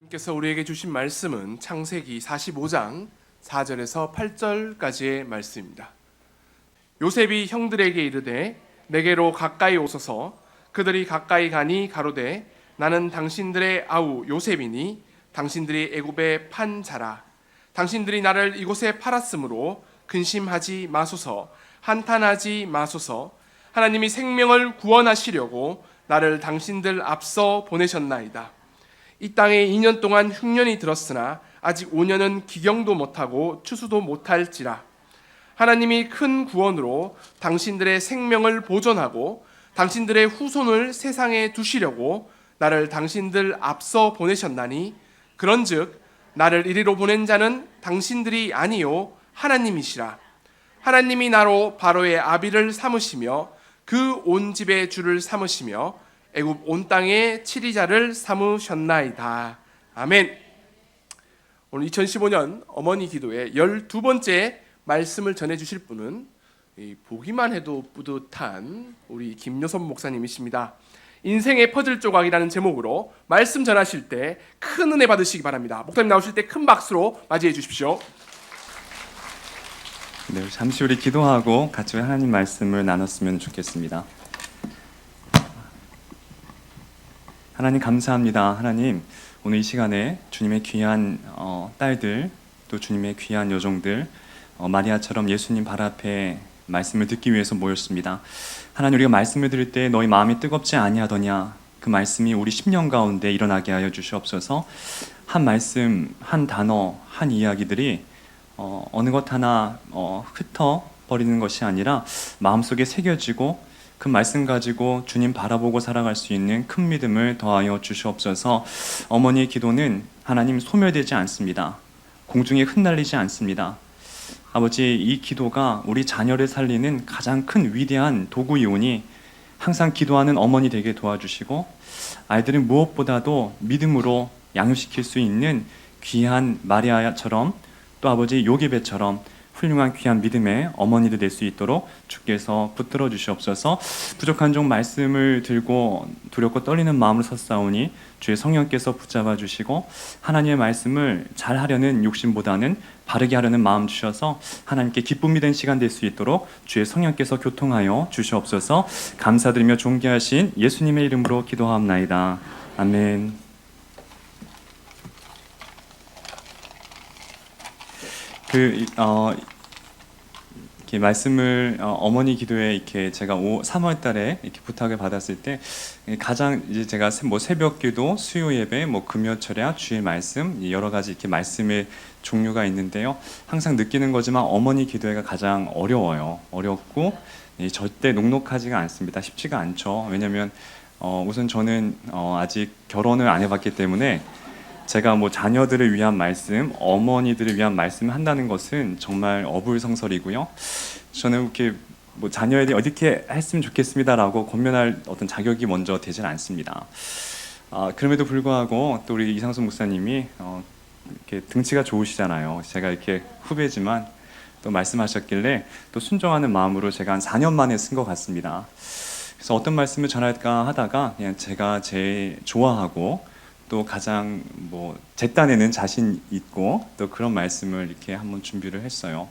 께서 우리에게 주신 말씀은 창세기 45장 4절에서 8절까지의 말씀입니다. 요셉이 형들에게 이르되 내게로 가까이 오소서. 그들이 가까이 가니 가로되 나는 당신들의 아우 요셉이니 당신들이 애굽에 판 자라. 당신들이 나를 이곳에 팔았으므로 근심하지 마소서. 한탄하지 마소서. 하나님이 생명을 구원하시려고 나를 당신들 앞서 보내셨나이다. 이 땅에 2년 동안 흉년이 들었으나 아직 5년은 기경도 못하고 추수도 못할지라. 하나님이 큰 구원으로 당신들의 생명을 보존하고 당신들의 후손을 세상에 두시려고 나를 당신들 앞서 보내셨나니 그런즉 나를 이리로 보낸 자는 당신들이 아니요 하나님이시라. 하나님이 나로 바로의 아비를 삼으시며 그 온 집의 주를 삼으시며 애굽 온 땅의 치리자를 삼으셨나이다. 아멘. 오늘 2015년 어머니 기도의 12번째 말씀을 전해주실 분은 보기만 해도 뿌듯한 우리 김요섭 목사님이십니다. 인생의 퍼즐 조각이라는 제목으로 말씀 전하실 때 큰 은혜 받으시기 바랍니다. 목사님 나오실 때 큰 박수로 맞이해 주십시오. 네, 잠시 우리 기도하고 같이 하나님 말씀을 나눴으면 좋겠습니다. 하나님 감사합니다. 하나님 오늘 이 시간에 주님의 귀한 딸들 또 주님의 귀한 여종들 마리아처럼 예수님 발 앞에 말씀을 듣기 위해서 모였습니다. 하나님 우리가 말씀을 들을 때 너희 마음이 뜨겁지 아니하더냐 그 말씀이 우리 10년 가운데 일어나게 하여 주시옵소서. 한 말씀, 한 단어, 한 이야기들이 어느 것 하나 흩어버리는 것이 아니라 마음속에 새겨지고 그 말씀 가지고 주님 바라보고 살아갈 수 있는 큰 믿음을 더하여 주시옵소서. 어머니의 기도는 하나님 소멸되지 않습니다. 공중에 흩날리지 않습니다. 아버지 이 기도가 우리 자녀를 살리는 가장 큰 위대한 도구이오니 항상 기도하는 어머니 되게 도와주시고 아이들은 무엇보다도 믿음으로 양육시킬 수 있는 귀한 마리아처럼 또 아버지 요게벳처럼 훌륭한 귀한 믿음의 어머니들 될 수 있도록 주께서 붙들어 주시옵소서. 부족한 종 말씀을 들고 두렵고 떨리는 마음으로 섰사오니 주의 성령께서 붙잡아 주시고 하나님의 말씀을 잘 하려는 욕심보다는 바르게 하려는 마음 주셔서 하나님께 기쁨이 된 시간 될 수 있도록 주의 성령께서 교통하여 주시옵소서. 감사드리며 존귀하신 예수님의 이름으로 기도하옵나이다. 아멘. 이렇게 말씀을 어머니 기도에 이렇게 제가 3월 달에 이렇게 부탁을 받았을 때 가장 이제 제가 새벽기도, 수요 예배, 금요 철야, 주일 말씀 여러 가지 이렇게 말씀의 종류가 있는데요. 항상 느끼는 거지만 어머니 기도회가 가장 어려워요. 어렵고 절대 녹록하지가 않습니다. 쉽지가 않죠. 왜냐하면 우선 저는 아직 결혼을 안 해봤기 때문에 제가 자녀들을 위한 말씀, 어머니들을 위한 말씀을 한다는 것은 정말 어불성설이고요. 저는 이렇게 자녀에게 어떻게 했으면 좋겠습니다라고 권면할 어떤 자격이 먼저 되질 않습니다. 그럼에도 불구하고 또 우리 이상순 목사님이 이렇게 등치가 좋으시잖아요. 제가 이렇게 후배지만 또 말씀하셨길래 또 순종하는 마음으로 제가 한 4년 만에 쓴 것 같습니다. 그래서 어떤 말씀을 전할까 하다가 그냥 제가 제일 좋아하고 또 가장 제 딴에는 자신 있고 또 그런 말씀을 이렇게 한번 준비를 했어요.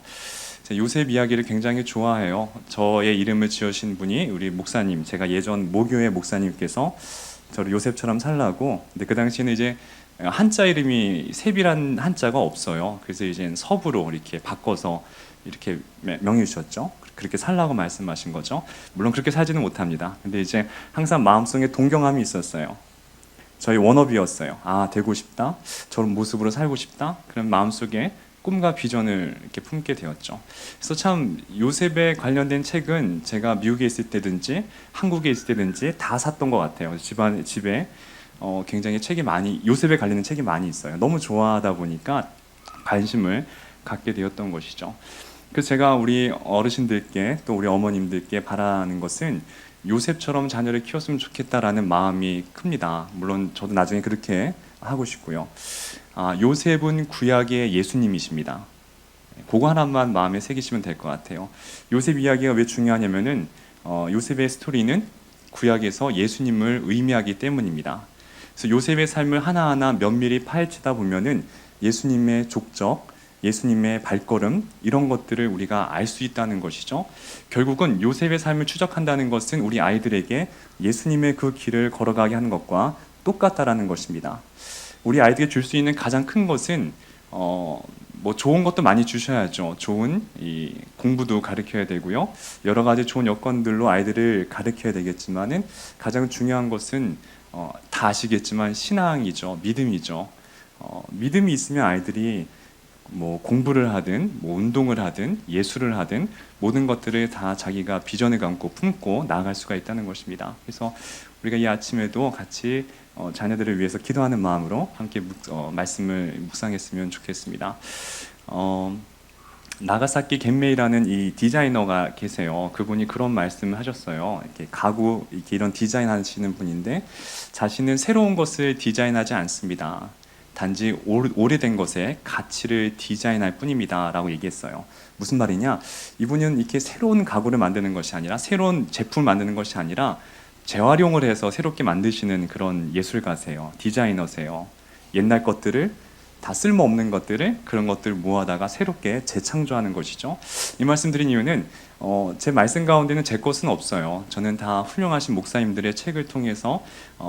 요셉 이야기를 굉장히 좋아해요. 저의 이름을 지으신 분이 우리 목사님, 제가 예전 모교회 목사님께서 저를 요셉처럼 살라고. 근데 그 당시에는 이제 한자 이름이 셉이란 한자가 없어요. 그래서 이제 섭으로 이렇게 바꿔서 이렇게 명해 주셨죠. 그렇게 살라고 말씀하신 거죠. 물론 그렇게 살지는 못합니다. 근데 이제 항상 마음속에 동경함이 있었어요. 저희 워너비였어요. 되고 싶다. 저런 모습으로 살고 싶다. 그런 마음속에 꿈과 비전을 이렇게 품게 되었죠. 그래서 참 요셉에 관련된 책은 제가 미국에 있을 때든지 한국에 있을 때든지 다 샀던 것 같아요. 집에 굉장히 요셉에 관련된 책이 많이 있어요. 너무 좋아하다 보니까 관심을 갖게 되었던 것이죠. 그래서 제가 우리 어르신들께 또 우리 어머님들께 바라는 것은 요셉처럼 자녀를 키웠으면 좋겠다라는 마음이 큽니다. 물론 저도 나중에 그렇게 하고 싶고요. 요셉은 구약의 예수님이십니다. 그거 하나만 마음에 새기시면 될 것 같아요. 요셉 이야기가 왜 중요하냐면은 요셉의 스토리는 구약에서 예수님을 의미하기 때문입니다. 그래서 요셉의 삶을 하나하나 면밀히 파헤치다 보면은 예수님의 족적, 예수님의 발걸음 이런 것들을 우리가 알 수 있다는 것이죠. 결국은 요셉의 삶을 추적한다는 것은 우리 아이들에게 예수님의 그 길을 걸어가게 하는 것과 똑같다라는 것입니다. 우리 아이들에게 줄 수 있는 가장 큰 것은 뭐 좋은 것도 많이 주셔야죠. 좋은 이 공부도 가르쳐야 되고요. 여러 가지 좋은 여건들로 아이들을 가르쳐야 되겠지만은 가장 중요한 것은 다 아시겠지만 신앙이죠. 믿음이죠. 믿음이 있으면 아이들이 뭐 공부를 하든 뭐 운동을 하든 예술을 하든 모든 것들을 다 자기가 비전을 갖고 품고 나아갈 수가 있다는 것입니다. 그래서 우리가 이 아침에도 같이 자녀들을 위해서 기도하는 마음으로 함께 말씀을 묵상했으면 좋겠습니다. 나가사키 겐메이라는 이 디자이너가 계세요. 그분이 그런 말씀을 하셨어요. 이렇게 가구 이렇게 이런 디자인 하시는 분인데 자신은 새로운 것을 디자인하지 않습니다. 단지 오래된 것의 가치를 디자인할 뿐입니다라고 얘기했어요. 무슨 말이냐? 이분은 이렇게 새로운 가구를 만드는 것이 아니라 새로운 제품을 만드는 것이 아니라 재활용을 해서 새롭게 만드시는 그런 예술가세요. 디자이너세요. 옛날 것들을 다 쓸모없는 것들을 그런 것들을 모아다가 새롭게 재창조하는 것이죠. 이 말씀 드린 이유는 제 말씀 가운데는 제 것은 없어요. 저는 다 훌륭하신 목사님들의 책을 통해서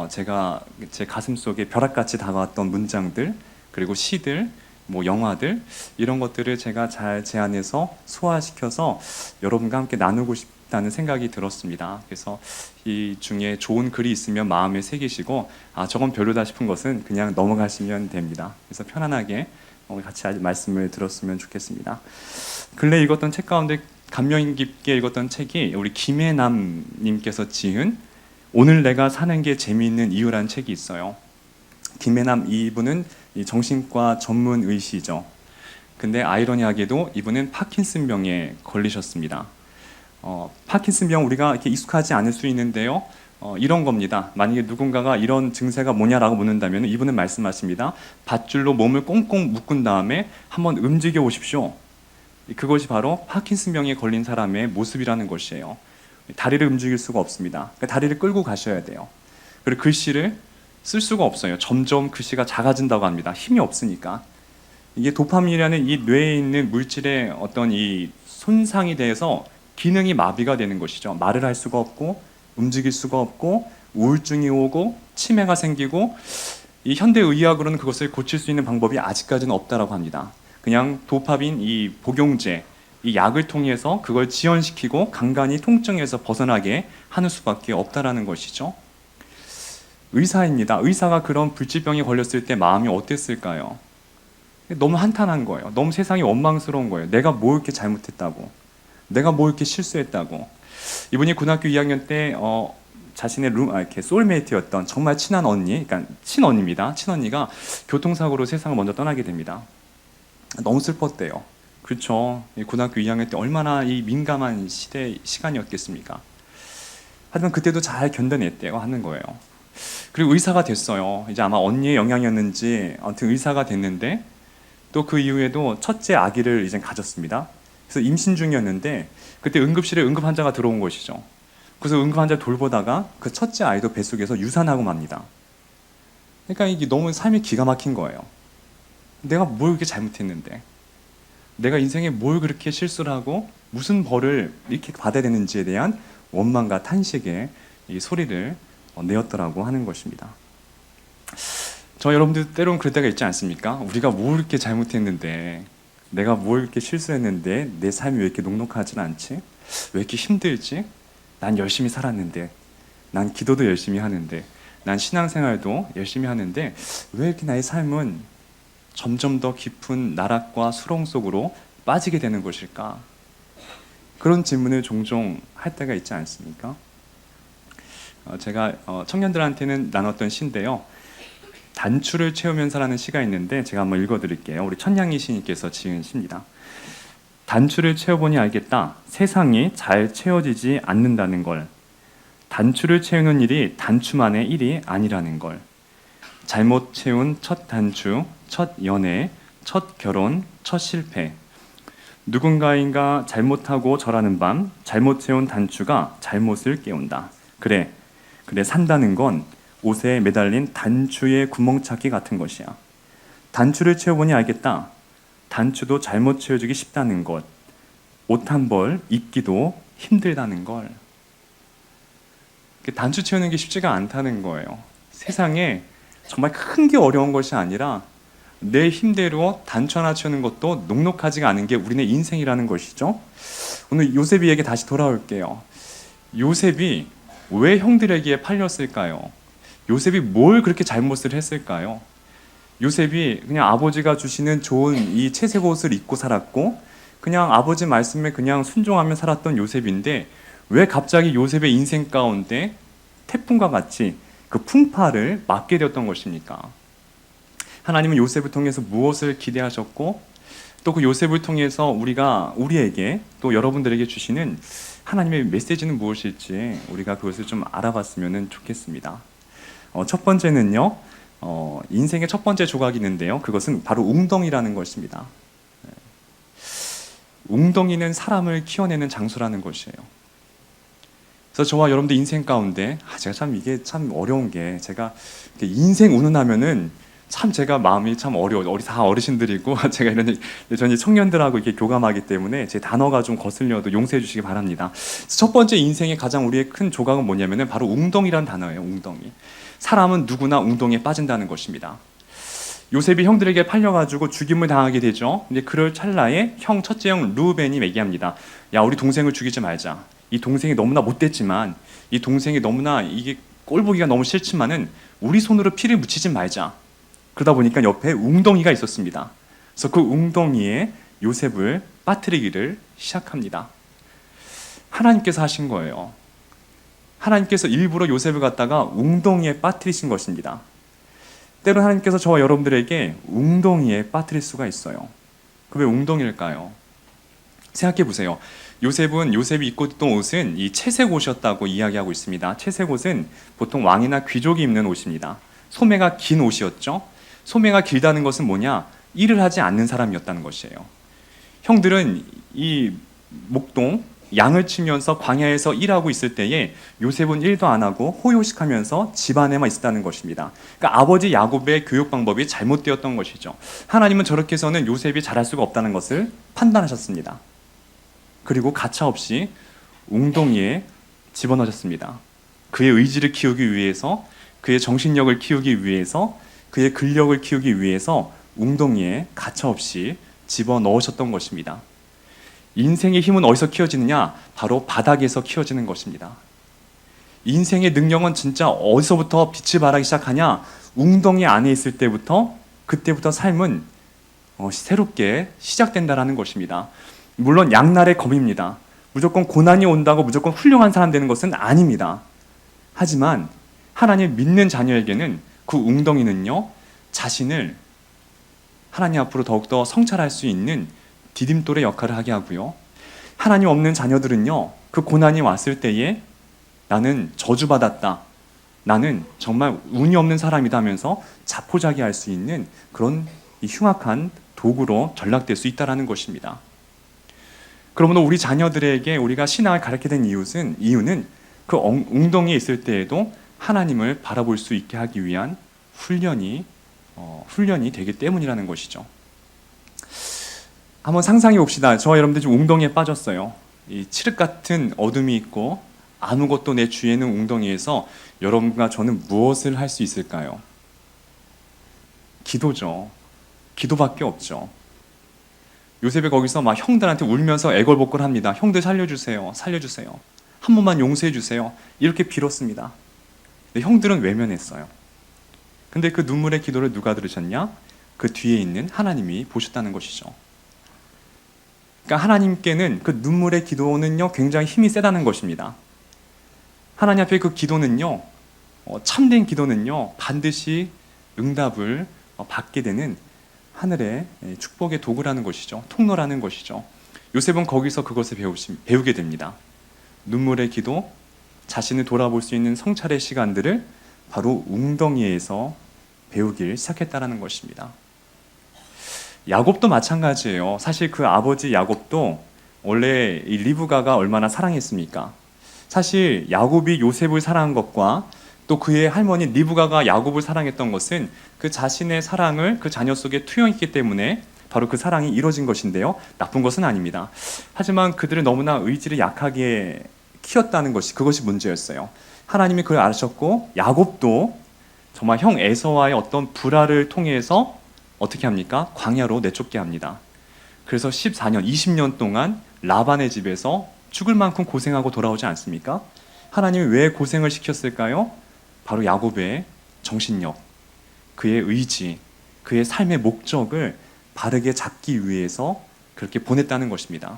제가 제 가슴 속에 벼락같이 다가왔던 문장들 그리고 시들 뭐 영화들 이런 것들을 제가 잘 제안해서 소화시켜서 여러분과 함께 나누고 싶다는 생각이 들었습니다. 그래서 이 중에 좋은 글이 있으면 마음에 새기시고 저건 별로다 싶은 것은 그냥 넘어가시면 됩니다. 그래서 편안하게 같이 말씀을 들었으면 좋겠습니다. 근래 읽었던 책 가운데 감명 깊게 읽었던 책이 우리 김혜남 님께서 지은 오늘 내가 사는 게 재미있는 이유라는 책이 있어요. 김혜남 이분은 정신과 전문 의시죠. 근데 아이러니하게도 이분은 파킨슨병에 걸리셨습니다. 파킨슨병 우리가 이렇게 익숙하지 않을 수 있는데요. 이런 겁니다. 만약에 누군가가 이런 증세가 뭐냐라고 묻는다면 이분은 말씀하십니다. 밧줄로 몸을 꽁꽁 묶은 다음에 한번 움직여 보십시오. 그것이 바로 파킨슨병에 걸린 사람의 모습이라는 것이에요. 다리를 움직일 수가 없습니다. 그러니까 다리를 끌고 가셔야 돼요. 그리고 글씨를 쓸 수가 없어요. 점점 글씨가 작아진다고 합니다. 힘이 없으니까. 이게 도파민이라는 이 뇌에 있는 물질의 어떤 이 손상이 돼서 기능이 마비가 되는 것이죠. 말을 할 수가 없고 움직일 수가 없고 우울증이 오고 치매가 생기고 이 현대 의학으로는 그것을 고칠 수 있는 방법이 아직까지는 없다라고 합니다. 그냥 도파민 이 복용제 이 약을 통해서 그걸 지연시키고 간간히 통증에서 벗어나게 하는 수밖에 없다라는 것이죠. 의사입니다. 의사가 그런 불치병에 걸렸을 때 마음이 어땠을까요? 너무 한탄한 거예요. 너무 세상이 원망스러운 거예요. 내가 뭐 이렇게 잘못했다고, 내가 뭐 이렇게 실수했다고. 이분이 고등학교 2학년 때 자신의 이렇게 소울메이트였던 정말 친한 언니, 그러니까 친언니입니다. 친언니가 교통사고로 세상을 먼저 떠나게 됩니다. 너무 슬펐대요. 그렇죠. 고등학교 2학년 때 얼마나 이 민감한 시간이었겠습니까? 하지만 그때도 잘 견뎌냈대요 하는 거예요. 그리고 의사가 됐어요. 이제 아마 언니의 영향이었는지 아무튼 의사가 됐는데 또 그 이후에도 첫째 아기를 이제 가졌습니다. 그래서 임신 중이었는데 그때 응급실에 응급 환자가 들어온 것이죠. 그래서 응급 환자를 돌보다가 그 첫째 아이도 뱃속에서 유산하고 맙니다. 그러니까 이게 너무 삶이 기가 막힌 거예요. 내가 뭘 그렇게 잘못했는데, 내가 인생에 뭘 그렇게 실수를 하고 무슨 벌을 이렇게 받아야 되는지에 대한 원망과 탄식의 이 소리를 내었더라고 하는 것입니다. 저 여러분들 때로는 그럴 때가 있지 않습니까? 우리가 뭘 이렇게 잘못했는데, 내가 뭘 이렇게 실수했는데 내 삶이 왜 이렇게 녹록하지 않지? 왜 이렇게 힘들지? 난 열심히 살았는데, 난 기도도 열심히 하는데, 난 신앙생활도 열심히 하는데 왜 이렇게 나의 삶은 점점 더 깊은 나락과 수렁 속으로 빠지게 되는 것일까? 그런 질문을 종종 할 때가 있지 않습니까? 제가 청년들한테는 나눴던 시인데요. 단추를 채우면서라는 시가 있는데 제가 한번 읽어드릴게요. 우리 천냥이 시인께서 지은 시입니다. 단추를 채워보니 알겠다. 세상이 잘 채워지지 않는다는 걸. 단추를 채우는 일이 단추만의 일이 아니라는 걸. 잘못 채운 첫 단추, 첫 연애, 첫 결혼, 첫 실패. 누군가인가 잘못하고 절하는 밤, 잘못 채운 단추가 잘못을 깨운다. 그래 산다는 건 옷에 매달린 단추의 구멍찾기 같은 것이야. 단추를 채워보니 알겠다. 단추도 잘못 채워주기 쉽다는 것. 옷 한 벌 입기도 힘들다는 걸. 단추 채우는 게 쉽지가 않다는 거예요. 세상에 정말 큰 게 어려운 것이 아니라 내 힘대로 단추 하나 채우는 것도 녹록하지가 않은 게 우리네 인생이라는 것이죠. 오늘 요셉이에게 다시 돌아올게요. 요셉이 왜 형들에게 팔렸을까요? 요셉이 뭘 그렇게 잘못을 했을까요? 요셉이 그냥 아버지가 주시는 좋은 이 채색 옷을 입고 살았고 그냥 아버지 말씀에 그냥 순종하며 살았던 요셉인데 왜 갑자기 요셉의 인생 가운데 태풍과 같이 그 풍파를 맞게 되었던 것입니까? 하나님은 요셉을 통해서 무엇을 기대하셨고 또 그 요셉을 통해서 우리에게 또 여러분들에게 주시는 하나님의 메시지는 무엇일지 우리가 그것을 좀 알아봤으면 좋겠습니다. 첫 번째는요, 인생의 첫 번째 조각이 있는데요. 그것은 바로 웅덩이라는 것입니다. 웅덩이는 사람을 키워내는 장소라는 것이에요. 그래서 저와 여러분들 인생 가운데 제가 참 이게 참 어려운 게 제가 인생 운운하면은 참 제가 마음이 참 다 어르신들이고 제가 저는 청년들하고 이렇게 교감하기 때문에 제 단어가 좀 거슬려도 용서해 주시기 바랍니다. 첫 번째 인생의 가장 우리의 큰 조각은 뭐냐면은 바로 웅덩이라는 단어예요. 웅덩이. 사람은 누구나 웅덩이에 빠진다는 것입니다. 요셉이 형들에게 팔려가지고 죽임을 당하게 되죠. 근데 그럴 찰나에 형 첫째 형 루벤이 얘기합니다. 야, 우리 동생을 죽이지 말자. 이 동생이 너무나 못됐지만 이 동생이 너무나 이게 꼴보기가 너무 싫지만은 우리 손으로 피를 묻히지 말자. 그러다 보니까 옆에 웅덩이가 있었습니다. 그래서 그 웅덩이에 요셉을 빠뜨리기를 시작합니다. 하나님께서 하신 거예요. 하나님께서 일부러 요셉을 갖다가 웅덩이에 빠뜨리신 것입니다. 때로 하나님께서 저와 여러분들에게 웅덩이에 빠뜨릴 수가 있어요. 그 왜 웅덩이일까요? 생각해 보세요. 요셉이 입고 있던 옷은 이 채색 옷이었다고 이야기하고 있습니다. 채색 옷은 보통 왕이나 귀족이 입는 옷입니다. 소매가 긴 옷이었죠. 소매가 길다는 것은 뭐냐? 일을 하지 않는 사람이었다는 것이에요. 형들은 이 목동 양을 치면서 광야에서 일하고 있을 때에 요셉은 일도 안 하고 호요식하면서 집안에만 있었다는 것입니다. 그러니까 아버지 야곱의 교육 방법이 잘못되었던 것이죠. 하나님은 저렇게 해서는 요셉이 잘할 수가 없다는 것을 판단하셨습니다. 그리고 가차없이 웅덩이에 집어넣으셨습니다. 그의 의지를 키우기 위해서, 그의 정신력을 키우기 위해서, 그의 근력을 키우기 위해서 웅덩이에 가차없이 집어넣으셨던 것입니다. 인생의 힘은 어디서 키워지느냐? 바로 바닥에서 키워지는 것입니다. 인생의 능력은 진짜 어디서부터 빛을 발하기 시작하냐? 웅덩이 안에 있을 때부터, 그때부터 삶은 새롭게 시작된다는 것입니다. 물론 양날의 검입니다. 무조건 고난이 온다고 무조건 훌륭한 사람 되는 것은 아닙니다. 하지만 하나님 믿는 자녀에게는 그 웅덩이는요, 자신을 하나님 앞으로 더욱더 성찰할 수 있는 디딤돌의 역할을 하게 하고요. 하나님 없는 자녀들은요, 그 고난이 왔을 때에 나는 저주받았다, 나는 정말 운이 없는 사람이다 하면서 자포자기할 수 있는 그런 흉악한 도구로 전락될 수 있다는 것입니다. 그러므로 우리 자녀들에게 우리가 신앙을 가르치게 된 이유는 그 웅덩이에 있을 때에도 하나님을 바라볼 수 있게 하기 위한 훈련이 되기 때문이라는 것이죠. 한번 상상해 봅시다. 저와 여러분들 지금 웅덩이에 빠졌어요. 이 칠흑 같은 어둠이 있고 아무것도 내 주위에는 웅덩이에서 여러분과 저는 무엇을 할 수 있을까요? 기도죠. 기도밖에 없죠. 요셉이 거기서 막 형들한테 울면서 애걸복걸합니다. 형들 살려주세요. 살려주세요. 한 번만 용서해 주세요. 이렇게 빌었습니다. 근데 형들은 외면했어요. 근데 그 눈물의 기도를 누가 들으셨냐? 그 뒤에 있는 하나님이 보셨다는 것이죠. 그러니까 하나님께는 그 눈물의 기도는요, 굉장히 힘이 세다는 것입니다. 하나님 앞에 그 기도는요, 참된 기도는요, 반드시 응답을 받게 되는 하늘의 축복의 도구라는 것이죠. 통로라는 것이죠. 요셉은 거기서 그것을 배우게 됩니다. 눈물의 기도, 자신을 돌아볼 수 있는 성찰의 시간들을 바로 웅덩이에서 배우길 시작했다는 것입니다. 야곱도 마찬가지예요. 사실 그 아버지 야곱도 원래 이 리브가가 얼마나 사랑했습니까? 사실 야곱이 요셉을 사랑한 것과 또 그의 할머니 리브가가 야곱을 사랑했던 것은 그 자신의 사랑을 그 자녀 속에 투영했기 때문에 바로 그 사랑이 이루어진 것인데요. 나쁜 것은 아닙니다. 하지만 그들은 너무나 의지를 약하게 키웠다는 것이 그것이 문제였어요. 하나님이 그걸 아셨고 야곱도 정말 형 에서와의 어떤 불화를 통해서 어떻게 합니까? 광야로 내쫓게 합니다. 그래서 14년, 20년 동안 라반의 집에서 죽을 만큼 고생하고 돌아오지 않습니까? 하나님이 왜 고생을 시켰을까요? 바로 야곱의 정신력, 그의 의지, 그의 삶의 목적을 바르게 잡기 위해서 그렇게 보냈다는 것입니다.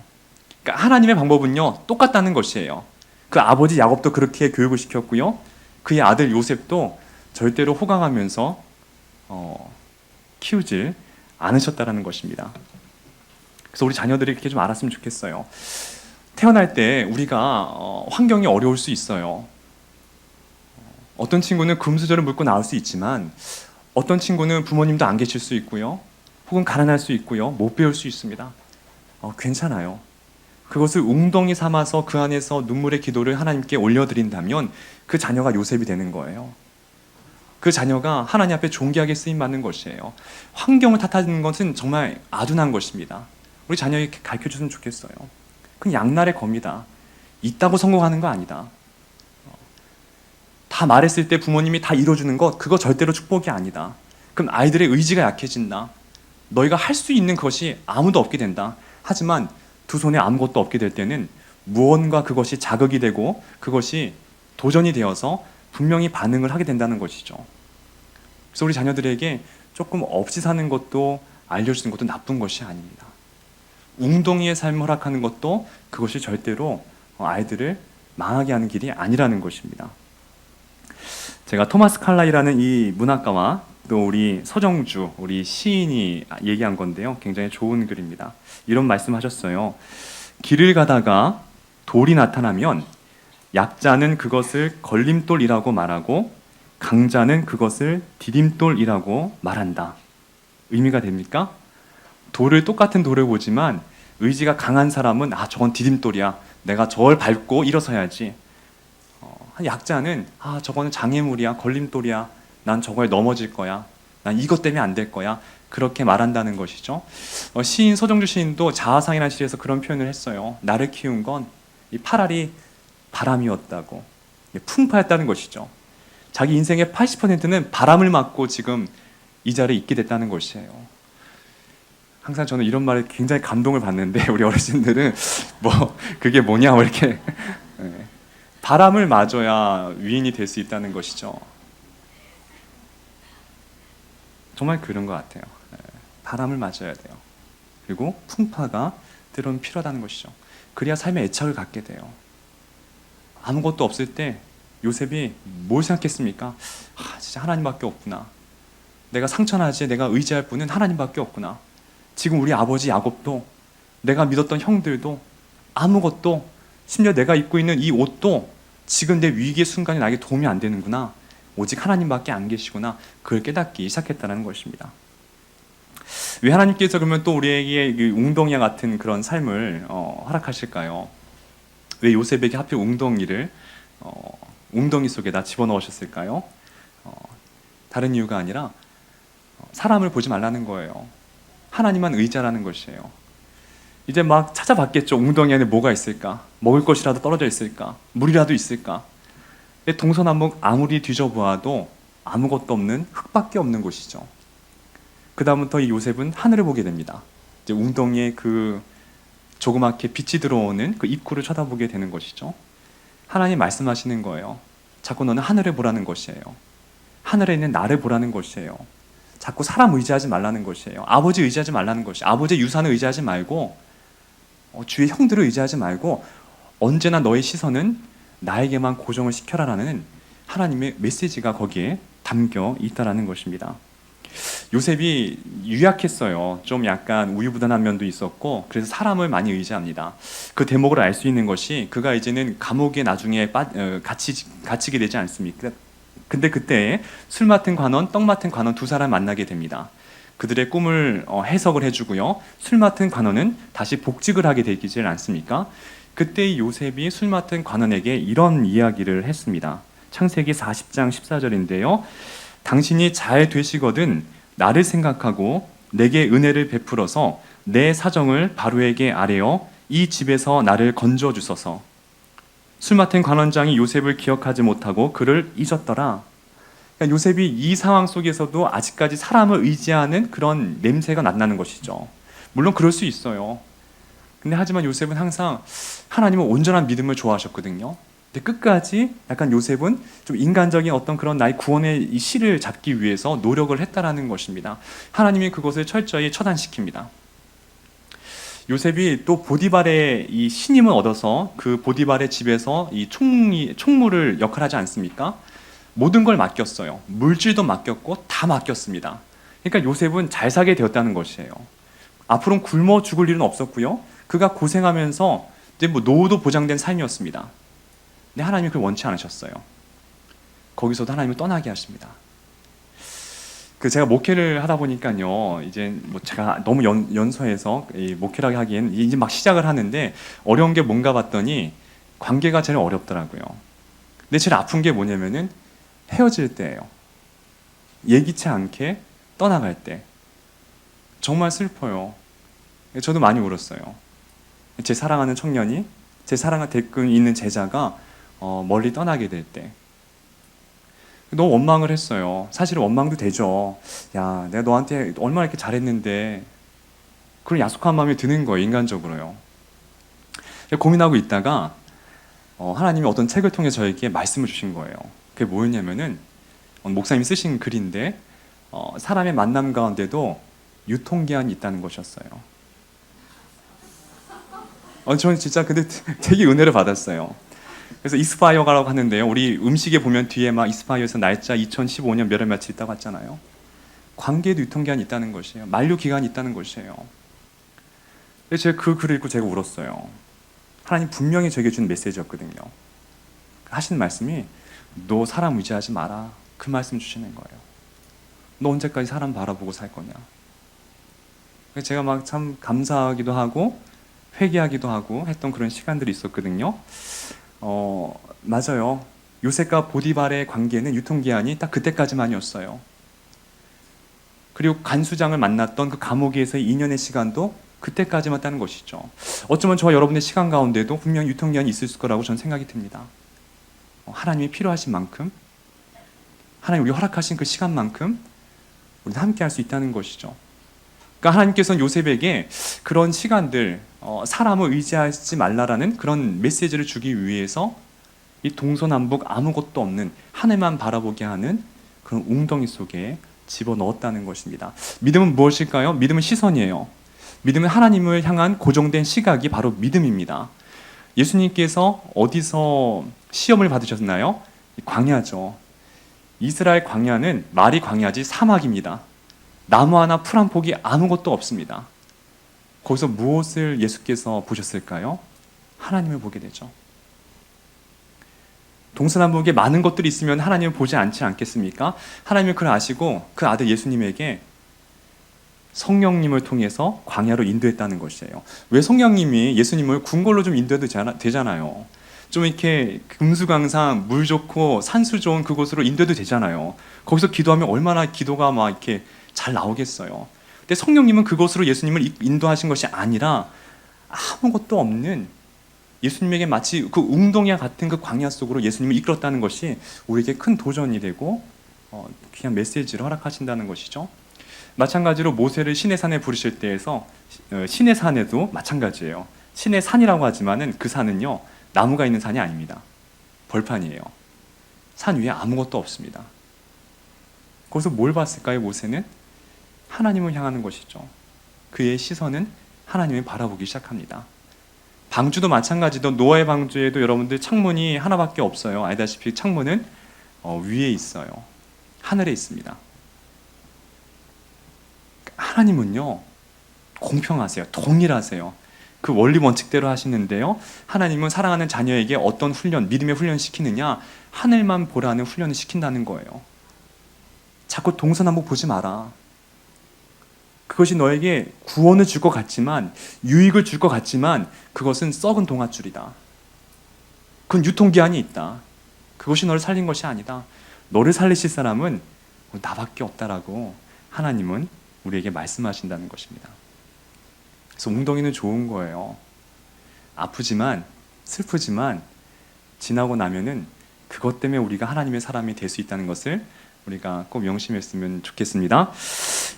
그러니까 하나님의 방법은요, 똑같다는 것이에요. 그 아버지 야곱도 그렇게 교육을 시켰고요. 그의 아들 요셉도 절대로 호강하면서 키우질 않으셨다라는 것입니다. 그래서 우리 자녀들이 이렇게 좀 알았으면 좋겠어요. 태어날 때 우리가 환경이 어려울 수 있어요. 어떤 친구는 금수저를 물고 나올 수 있지만 어떤 친구는 부모님도 안 계실 수 있고요. 혹은 가난할 수 있고요. 못 배울 수 있습니다. 괜찮아요. 그것을 웅덩이 삼아서 그 안에서 눈물의 기도를 하나님께 올려드린다면 그 자녀가 요셉이 되는 거예요. 그 자녀가 하나님 앞에 존귀하게 쓰임받는 것이에요. 환경을 탓하는 것은 정말 아둔한 것입니다. 우리 자녀에게 가르쳐줬으면 좋겠어요. 그건 양날의 검이다. 있다고 성공하는 거 아니다. 다 말했을 때 부모님이 다 이뤄주는 것, 그거 절대로 축복이 아니다. 그럼 아이들의 의지가 약해진다. 너희가 할 수 있는 것이 아무도 없게 된다. 하지만 두 손에 아무것도 없게 될 때는 무언가 그것이 자극이 되고 그것이 도전이 되어서 분명히 반응을 하게 된다는 것이죠. 그래서 우리 자녀들에게 조금 없이 사는 것도 알려주는 것도 나쁜 것이 아닙니다. 웅덩이의 삶을 허락하는 것도 그것이 절대로 아이들을 망하게 하는 길이 아니라는 것입니다. 제가 토마스 칼라이라는 이 문학가와 또 우리 서정주, 우리 시인이 얘기한 건데요. 굉장히 좋은 글입니다. 이런 말씀하셨어요. 길을 가다가 돌이 나타나면 약자는 그것을 걸림돌이라고 말하고 강자는 그것을 디딤돌이라고 말한다. 의미가 됩니까? 똑같은 돌을 보지만 의지가 강한 사람은 저건 디딤돌이야. 내가 저걸 밟고 일어서야지. 약자는 저거는 장애물이야. 걸림돌이야. 난 저거에 넘어질 거야. 난 이것 때문에 안 될 거야. 그렇게 말한다는 것이죠. 시인 서정주 시인도 자아상이라는 시에서 그런 표현을 했어요. 나를 키운 건 이 팔알이 바람이었다고. 풍파였다는 것이죠. 자기 인생의 80%는 바람을 맞고 지금 이 자리에 있게 됐다는 것이에요. 항상 저는 이런 말에 굉장히 감동을 받는데 우리 어르신들은 그게 뭐냐 이렇게 바람을 맞아야 위인이 될 수 있다는 것이죠. 정말 그런 것 같아요. 바람을 맞아야 돼요. 그리고 풍파가 때로는 필요하다는 것이죠. 그래야 삶에 애착을 갖게 돼요. 아무것도 없을 때 요셉이 뭘 생각했습니까? 진짜 하나님밖에 없구나. 내가 상처나지 내가 의지할 분은 하나님밖에 없구나. 지금 우리 아버지 야곱도 내가 믿었던 형들도 아무것도 심지어 내가 입고 있는 이 옷도 지금 내 위기의 순간에 나에게 도움이 안 되는구나. 오직 하나님밖에 안 계시구나. 그걸 깨닫기 시작했다는 것입니다. 왜 하나님께서 그러면 또 우리에게 웅덩이와 같은 그런 삶을 허락하실까요? 왜 요셉에게 하필 웅덩이를 웅덩이 속에다 집어넣으셨을까요? 다른 이유가 아니라 사람을 보지 말라는 거예요. 하나님만 의지하라는 것이에요. 이제 막 찾아봤겠죠. 웅덩이 안에 뭐가 있을까? 먹을 것이라도 떨어져 있을까? 물이라도 있을까? 동서남북 아무리 뒤져보아도 아무것도 없는 흙밖에 없는 곳이죠. 그 다음부터 이 요셉은 하늘을 보게 됩니다. 이제 웅덩이에 그 조그맣게 빛이 들어오는 그 입구를 쳐다보게 되는 것이죠. 하나님 말씀하시는 거예요. 자꾸 너는 하늘을 보라는 것이에요. 하늘에 있는 나를 보라는 것이에요. 자꾸 사람 의지하지 말라는 것이에요. 아버지 의지하지 말라는 것이에요. 아버지의 유산을 의지하지 말고 주의 형들을 의지하지 말고 언제나 너의 시선은 나에게만 고정을 시켜라라는 하나님의 메시지가 거기에 담겨 있다라는 것입니다. 요셉이 유약했어요. 좀 약간 우유부단한 면도 있었고 그래서 사람을 많이 의지합니다. 그 대목을 알 수 있는 것이 그가 이제는 감옥에 나중에 갇히게 되지 않습니까? 근데 그때 술 맡은 관원, 떡 맡은 관원 두 사람 만나게 됩니다. 그들의 꿈을 해석을 해주고요. 술 맡은 관원은 다시 복직을 하게 되지 않습니까? 그때 요셉이 술 맡은 관원에게 이런 이야기를 했습니다. 창세기 40장 14절인데요. 당신이 잘 되시거든 나를 생각하고 내게 은혜를 베풀어서 내 사정을 바로에게 아뢰어 이 집에서 나를 건져 주소서. 술 맡은 관원장이 요셉을 기억하지 못하고 그를 잊었더라. 그러니까 요셉이 이 상황 속에서도 아직까지 사람을 의지하는 그런 냄새가 난다는 것이죠. 물론 그럴 수 있어요. 근데 하지만 요셉은 항상 하나님은 온전한 믿음을 좋아하셨거든요. 근데 끝까지 약간 요셉은 좀 인간적인 어떤 그런 나의 구원의 이 실을 잡기 위해서 노력을 했다라는 것입니다. 하나님이 그것을 철저히 처단시킵니다. 요셉이 또 보디발의 이 신임을 얻어서 그 보디발의 집에서 이 총무를 역할하지 않습니까? 모든 걸 맡겼어요. 물질도 맡겼고 다 맡겼습니다. 그러니까 요셉은 잘 살게 되었다는 것이에요. 앞으로는 굶어 죽을 일은 없었고요. 그가 고생하면서 이제 뭐 노후도 보장된 삶이었습니다. 근데 하나님이 그걸 원치 않으셨어요. 거기서도 하나님을 떠나게 하십니다. 제가 목회를 하다 보니까요, 이제 뭐 제가 너무 연소해서 이 목회를 하기엔 이제 막 시작을 하는데 어려운 게 뭔가 봤더니 관계가 제일 어렵더라고요. 근데 제일 아픈 게 뭐냐면은 헤어질 때예요. 예기치 않게 떠나갈 때. 정말 슬퍼요. 저도 많이 울었어요. 제 사랑하는 청년이, 제 사랑을 댓글 있는 제자가 멀리 떠나게 될 때. 너무 원망을 했어요. 사실은 원망도 되죠. 야, 내가 너한테 얼마나 이렇게 잘했는데. 그런 야속한 마음이 드는 거예요, 인간적으로요. 고민하고 있다가 하나님이 어떤 책을 통해 저에게 말씀을 주신 거예요. 그게 뭐였냐면은 목사님이 쓰신 글인데 사람의 만남 가운데도 유통기한이 있다는 것이었어요. 저는 진짜 근데 되게 은혜를 받았어요. 그래서 익스파이어라고 하는데요. 우리 음식에 보면 뒤에 막 익스파이어에서 날짜 2015년 몇월 며칠 있다고 했잖아요. 관계에도 유통기한이 있다는 것이에요. 만료 기간이 있다는 것이에요. 근데 제가 그 글을 읽고 제가 울었어요. 하나님 분명히 저에게 준 메시지였거든요. 하시는 말씀이 너 사람 의지하지 마라. 그 말씀 주시는 거예요. 너 언제까지 사람 바라보고 살 거냐. 제가 막 참 감사하기도 하고 회개하기도 하고 했던 그런 시간들이 있었거든요. 맞아요. 요셉과 보디발의 관계는 유통기한이 딱 그때까지만이었어요. 그리고 간수장을 만났던 그 감옥에서의 2년의 시간도 그때까지만였다는 것이죠. 어쩌면 저와 여러분의 시간 가운데도 분명히 유통기한이 있을 거라고 저는 생각이 듭니다. 하나님이 필요하신 만큼, 하나님 우리 허락하신 그 시간만큼 우리는 함께 할 수 있다는 것이죠. 그러니까 하나님께서는 요셉에게 그런 시간들, 사람을 의지하지 말라라는 그런 메시지를 주기 위해서 이 동서남북 아무것도 없는 하늘만 바라보게 하는 그런 웅덩이 속에 집어넣었다는 것입니다. 믿음은 무엇일까요? 믿음은 시선이에요. 믿음은 하나님을 향한 고정된 시각이 바로 믿음입니다. 예수님께서 어디서 시험을 받으셨나요? 광야죠. 이스라엘 광야는 말이 광야지 사막입니다. 나무 하나 풀 한 폭이 아무것도 없습니다. 거기서 무엇을 예수께서 보셨을까요? 하나님을 보게 되죠. 동서남북에 많은 것들이 있으면 하나님을 보지 않지 않겠습니까? 하나님은 그걸 아시고 그 아들 예수님에게 성령님을 통해서 광야로 인도했다는 것이에요. 왜 성령님이 예수님을 궁궐로 좀 인도해도 되잖아요. 좀 이렇게 금수강산, 물 좋고 산수 좋은 그곳으로 인도해도 되잖아요. 거기서 기도하면 얼마나 기도가 막 이렇게 잘 나오겠어요. 근데 성령님은 그곳으로 예수님을 인도하신 것이 아니라 아무것도 없는 예수님에게 마치 그 웅덩이와 같은 그 광야 속으로 예수님을 이끌었다는 것이 우리에게 큰 도전이 되고 그냥 메시지를 허락하신다는 것이죠. 마찬가지로 모세를 신의 산에 부르실 때에서 신의 산에도 마찬가지예요. 신의 산이라고 하지만은 그 산은요 나무가 있는 산이 아닙니다. 벌판이에요. 산 위에 아무것도 없습니다. 거기서 뭘 봤을까요? 모세는 하나님을 향하는 것이죠. 그의 시선은 하나님을 바라보기 시작합니다. 방주도 마찬가지로 노아의 방주에도 여러분들 창문이 하나밖에 없어요. 알다시피 창문은 위에 있어요. 하늘에 있습니다. 하나님은요 공평하세요. 동일하세요. 그 원리 원칙대로 하시는데요. 하나님은 사랑하는 자녀에게 어떤 훈련, 믿음의 훈련 시키느냐? 하늘만 보라는 훈련을 시킨다는 거예요. 자꾸 동서남북 보지 마라. 그것이 너에게 구원을 줄 것 같지만, 유익을 줄 것 같지만 그것은 썩은 동아줄이다. 그건 유통기한이 있다. 그것이 너를 살린 것이 아니다. 너를 살리실 사람은 나밖에 없다라고 하나님은 우리에게 말씀하신다는 것입니다. 그래서 웅덩이는 좋은 거예요. 아프지만 슬프지만 지나고 나면은 그것 때문에 우리가 하나님의 사람이 될 수 있다는 것을 우리가 꼭 명심했으면 좋겠습니다.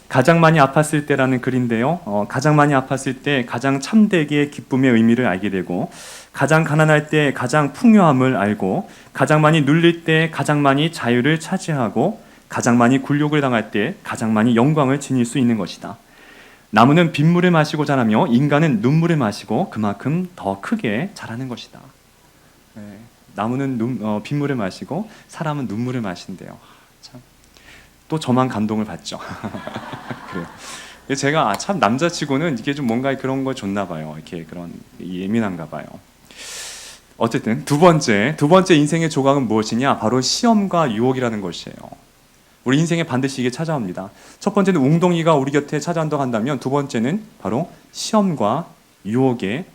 가장 많이 아팠을 때라는 글인데요. 가장 많이 아팠을 때 가장 참되게 기쁨의 의미를 알게 되고, 가장 가난할 때 가장 풍요함을 알고, 가장 많이 눌릴 때 가장 많이 자유를 차지하고, 가장 많이 굴욕을 당할 때 가장 많이 영광을 지닐 수 있는 것이다. 나무는 빗물을 마시고 자라며 인간은 눈물을 마시고 그만큼 더 크게 자라는 것이다. 네. 나무는 빗물을 마시고 사람은 눈물을 마신대요. 참. 또 저만 감동을 받죠. 그래요. 제가 참 남자치고는 이게 좀 뭔가 그런 거 좋나 봐요. 이렇게 그런 예민한가 봐요. 어쨌든 두 번째 인생의 조각은 무엇이냐? 바로 시험과 유혹이라는 것이에요. 우리 인생에 반드시 이게 찾아옵니다. 첫 번째는 웅덩이가 우리 곁에 찾아온다고 한다면, 두 번째는 바로 시험과 유혹의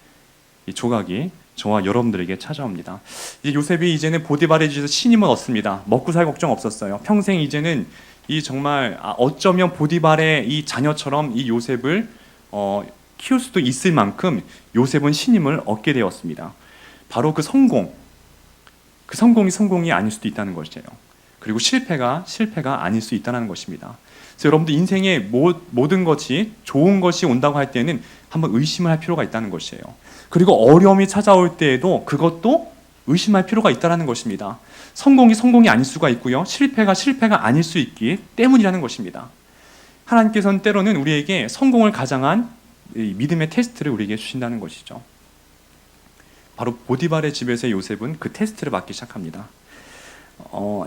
이 조각이 저와 여러분들에게 찾아옵니다. 이제 요셉이 이제는 보디발의 집에서 신임을 얻습니다. 먹고 살 걱정 없었어요. 평생 이제는 이 정말 어쩌면 보디발의 이 자녀처럼 이 요셉을 키울 수도 있을 만큼 요셉은 신임을 얻게 되었습니다. 바로 그 성공이 성공이 아닐 수도 있다는 것이에요. 그리고 실패가 아닐 수 있다는 것입니다. 그래서 여러분들 인생에 모든 것이 좋은 것이 온다고 할 때는 한번 의심을 할 필요가 있다는 것이에요. 그리고 어려움이 찾아올 때에도 그것도 의심할 필요가 있다는 것입니다. 성공이 아닐 수가 있고요. 실패가 아닐 수 있기 때문이라는 것입니다. 하나님께서는 때로는 우리에게 성공을 가장한 믿음의 테스트를 우리에게 주신다는 것이죠. 바로 보디발의 집에서의 요셉은 그 테스트를 받기 시작합니다.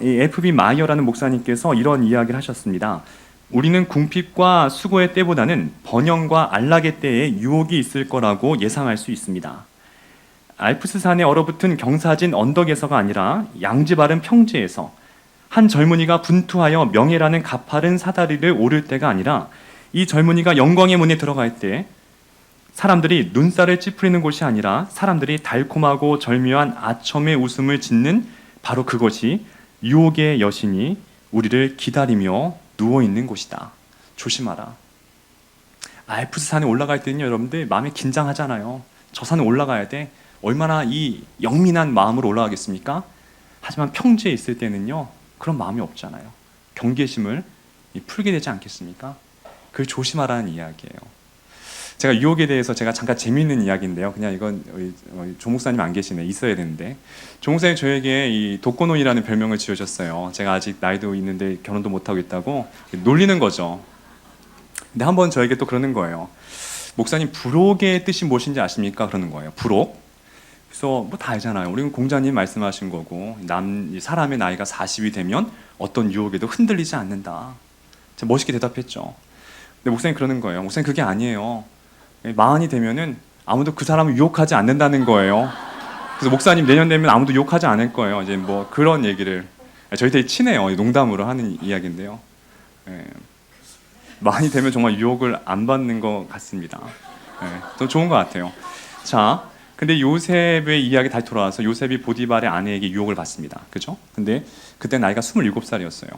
이 F.B. 마이어라는 목사님께서 이런 이야기를 하셨습니다. 우리는 궁핍과 수고의 때보다는 번영과 안락의 때에 유혹이 있을 거라고 예상할 수 있습니다. 알프스산에 얼어붙은 경사진 언덕에서가 아니라 양지 바른 평지에서, 한 젊은이가 분투하여 명예라는 가파른 사다리를 오를 때가 아니라 이 젊은이가 영광의 문에 들어갈 때, 사람들이 눈살을 찌푸리는 곳이 아니라 사람들이 달콤하고 절묘한 아첨의 웃음을 짓는 바로 그것이 유혹의 여신이 우리를 기다리며 누워있는 곳이다. 조심하라. 알프스산에 올라갈 때는요, 여러분들 마음에 긴장하잖아요. 저 산에 올라가야 돼. 얼마나 이 영민한 마음으로 올라가겠습니까? 하지만 평지에 있을 때는요, 그런 마음이 없잖아요. 경계심을 풀게 되지 않겠습니까? 그걸 조심하라는 이야기예요. 제가 유혹에 대해서 제가 잠깐 재미있는 이야기인데요. 그냥 이건 조 목사님 안 계시네. 있어야 되는데. 조 목사님 저에게 이 독거노인이라는 별명을 지어줬어요. 제가 아직 나이도 있는데 결혼도 못하고 있다고 놀리는 거죠. 근데 한번 저에게 또 그러는 거예요. 목사님, 부록의 뜻이 무엇인지 아십니까? 그러는 거예요. 부록. 그래서 뭐 다 알잖아요. 우리는 공자님 말씀하신 거고, 사람의 나이가 40이 되면 어떤 유혹에도 흔들리지 않는다. 제가 멋있게 대답했죠. 근데 목사님 그러는 거예요. 목사님, 그게 아니에요. 마흔이 되면은 아무도 그 사람을 유혹하지 않는다는 거예요. 그래서 목사님, 내년 되면 아무도 유혹하지 않을 거예요. 이제 뭐 그런 얘기를, 저희 되게 친해요. 농담으로 하는 이야기인데요. 마흔이 되면 정말 유혹을 안 받는 것 같습니다. 좀 좋은 것 같아요. 자, 근데 요셉의 이야기 다시 돌아와서 요셉이 보디발의 아내에게 유혹을 받습니다. 그죠? 근데 그때 나이가 27살이었어요.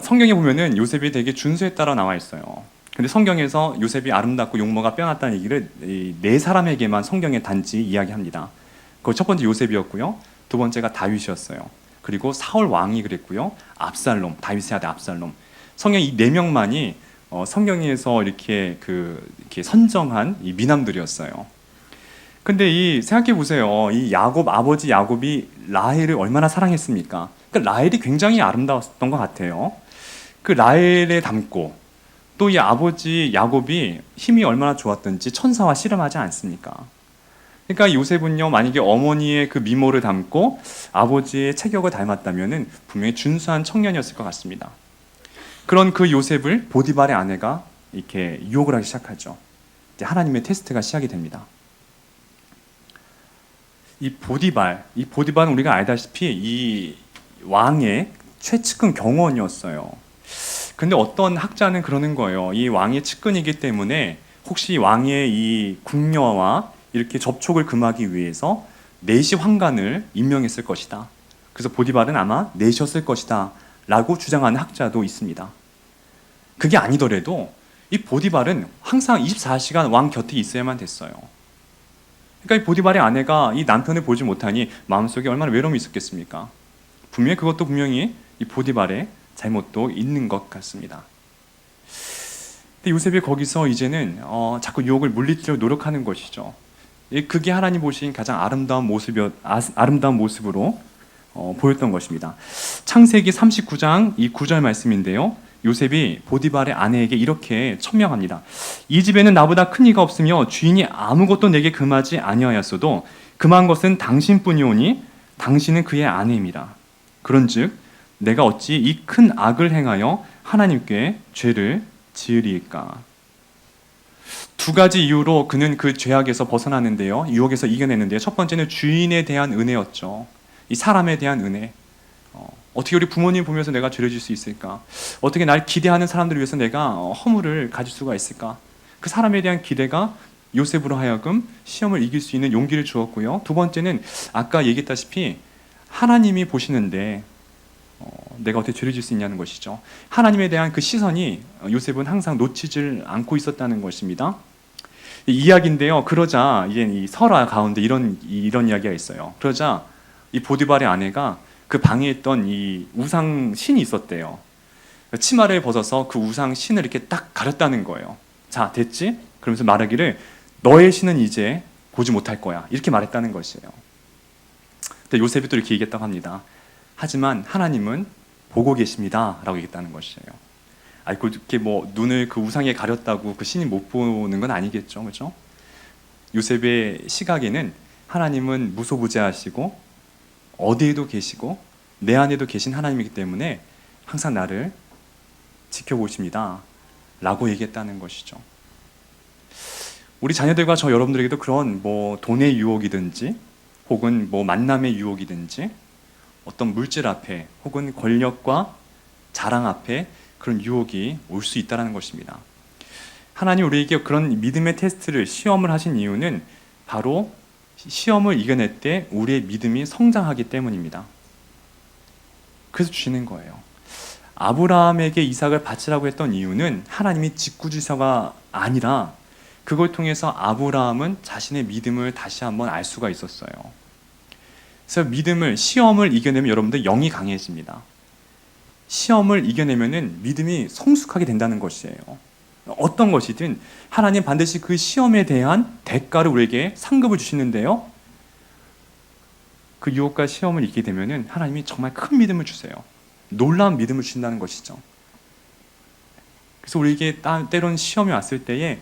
성경에 보면은 요셉이 되게 준수했다라고 나와 있어요. 근데 성경에서 요셉이 아름답고 용모가 빼어났다는 얘기를 네 사람에게만 성경에 단지 이야기합니다. 그 첫 번째 요셉이었고요. 두 번째가 다윗이었어요. 그리고 사울 왕이 그랬고요. 압살롬, 다윗의 아들 압살롬. 성경 이 네 명만이 성경에서 이렇게 선정한 이 미남들이었어요. 근데 생각해 보세요. 이 아버지 야곱이 라헬을 얼마나 사랑했습니까? 그러니까 라헬이 굉장히 아름다웠던 것 같아요. 그 라헬에 닮고 또 이 아버지 야곱이 힘이 얼마나 좋았던지 천사와 씨름하지 않습니까? 그러니까 요셉은요, 만약에 어머니의 그 미모를 닮고 아버지의 체격을 닮았다면은 분명히 준수한 청년이었을 것 같습니다. 그런 그 요셉을 보디발의 아내가 이렇게 유혹을 하기 시작하죠. 이제 하나님의 테스트가 시작이 됩니다. 이 보디발은 우리가 알다시피 이 왕의 최측근 경호원이었어요. 근데 어떤 학자는 그러는 거예요. 이 왕의 측근이기 때문에 혹시 왕의 이 궁녀와 이렇게 접촉을 금하기 위해서 넷이 환관을 임명했을 것이다. 그래서 보디발은 아마 넷이었을 것이다 라고 주장하는 학자도 있습니다. 그게 아니더라도 이 보디발은 항상 24시간 왕 곁에 있어야만 됐어요. 그러니까 이 보디발의 아내가 이 남편을 보지 못하니 마음속에 얼마나 외로움이 있었겠습니까? 그것도 분명히 이 보디발의 잘못도 있는 것 같습니다. 근데 요셉이 거기서 이제는 자꾸 유혹을 물리치려고 노력하는 것이죠. 그게 하나님 보신 가장 아름다운 모습으로 보였던 것입니다. 창세기 39장 이 9절 말씀인데요. 요셉이 보디발의 아내에게 이렇게 천명합니다. 이 집에는 나보다 큰 이가 없으며 주인이 아무것도 내게 금하지 아니하였어도 금한 것은 당신뿐이오니 당신은 그의 아내입니다. 그런즉 내가 어찌 이 큰 악을 행하여 하나님께 죄를 지으리이까. 두 가지 이유로 그는 그 죄악에서 벗어나는데요. 유혹에서 이겨내는데요. 첫 번째는 주인에 대한 은혜였죠. 이 사람에 대한 은혜. 어떻게 우리 부모님 보면서 내가 죄를 질 수 있을까? 어떻게 날 기대하는 사람들을 위해서 내가 허물을 가질 수가 있을까? 그 사람에 대한 기대가 요셉으로 하여금 시험을 이길 수 있는 용기를 주었고요. 두 번째는 아까 얘기했다시피 하나님이 보시는데 내가 어떻게 죄를 질 수 있냐는 것이죠. 하나님에 대한 그 시선이 요셉은 항상 놓치질 않고 있었다는 것입니다. 이 이야기인데요. 그러자 이제 이 설화 가운데 이런 이야기가 있어요. 그러자 이 보디발의 아내가 그 방에 있던 이 우상 신이 있었대요. 치마를 벗어서 그 우상 신을 이렇게 딱 가렸다는 거예요. 자, 됐지? 그러면서 말하기를 너의 신은 이제 보지 못할 거야. 이렇게 말했다는 것이에요. 근데 요셉이 또 이렇게 얘기했다고 합니다. 하지만 하나님은 보고 계십니다. 라고 얘기했다는 것이에요. 그렇게 눈을 그 우상에 가렸다고 그 신이 못 보는 건 아니겠죠. 그렇죠? 요셉의 시각에는 하나님은 무소부재하시고 어디에도 계시고 내 안에도 계신 하나님이기 때문에 항상 나를 지켜보십니다. 라고 얘기했다는 것이죠. 우리 자녀들과 저 여러분들에게도 그런 돈의 유혹이든지 혹은 만남의 유혹이든지 어떤 물질 앞에 혹은 권력과 자랑 앞에 그런 유혹이 올 수 있다는 것입니다. 하나님 우리에게 그런 믿음의 테스트를 시험을 하신 이유는 바로 시험을 이겨낼 때 우리의 믿음이 성장하기 때문입니다. 그래서 주시는 거예요. 아브라함에게 이삭을 바치라고 했던 이유는 하나님이 짓궂으셔가 아니라 그걸 통해서 아브라함은 자신의 믿음을 다시 한번 알 수가 있었어요. 그래서 시험을 이겨내면 여러분들 영이 강해집니다. 시험을 이겨내면은 믿음이 성숙하게 된다는 것이에요. 어떤 것이든 하나님 반드시 그 시험에 대한 대가를 우리에게 상급을 주시는데요. 그 유혹과 시험을 이기게 되면은 하나님이 정말 큰 믿음을 주세요. 놀라운 믿음을 주신다는 것이죠. 그래서 우리에게 때론 시험이 왔을 때에